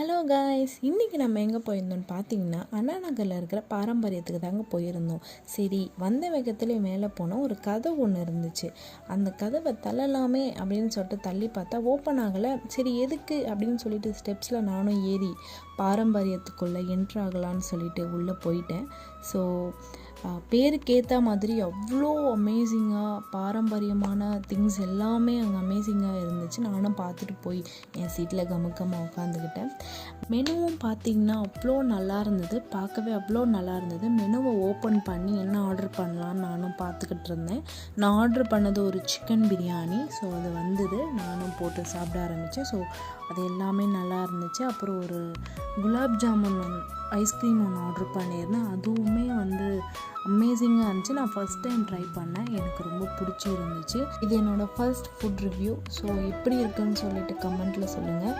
Hello guys, இன்றைக்கி நம்ம எங்கே போயிருந்தோம்னு பார்த்தீங்கன்னா அண்ணா நகரில் இருக்கிற பாரம்பரியத்துக்கு தாங்க போயிருந்தோம். சரி, வந்த வேகத்துலேயே மேலே போனால் ஒரு கதவு ஒன்று இருந்துச்சு. அந்த கதவை தள்ளலாமே அப்படின்னு சொல்லிட்டு தள்ளி பார்த்தா ஓப்பன் ஆகலை. சரி, எதுக்கு அப்படின்னு சொல்லிட்டு ஸ்டெப்ஸில் நானும் ஏறி பாரம்பரியத்துக்குள்ளே என்ட்ராகலான்னு சொல்லிட்டு உள்ளே போயிட்டேன். ஸோ பேருக்கு ஏற்ற மாதிரி அவ்வளோ அமேசிங்காக பாரம்பரியமான திங்ஸ் எல்லாமே அங்கே அமேசிங்காக இருந்துச்சு. நானும் பார்த்துட்டு போய் என் சீட்டில் கமுக்கமாக உட்காந்துக்கிட்டேன். மெனுவும் பார்த்திங்கன்னா அவ்வளோ நல்லா இருந்தது, பார்க்கவே அவ்வளோ நல்லா இருந்தது. மெனுவை ஓப்பன் பண்ணி என்ன ஆர்டர் பண்ணலான்னு நானும் பார்த்துக்கிட்டு இருந்தேன். நான் ஆர்டர் பண்ணது ஒரு சிக்கன் பிரியாணி. ஸோ அது வந்தது, நானும் போட்டு சாப்பிட ஆரம்பித்தேன். ஸோ அது எல்லாமே நல்லா இருந்துச்சு. அப்புறம் ஒரு குலாப் ஜாமுன் ஐஸ்கிரீம் ஒன்று ஆர்டர் பண்ணியிருந்தேன். அதுவுமே அமேசிங்காக இருந்துச்சு. நான் ஃபஸ்ட் டைம் ட்ரை பண்ணேன், எனக்கு ரொம்ப பிடிச்சி இருந்துச்சு. இது என்னோடய ஃபர்ஸ்ட் ஃபுட் ரிவ்யூ. ஸோ எப்படி இருக்குன்னு சொல்லிட்டு கமெண்ட்டில் சொல்லுங்கள்.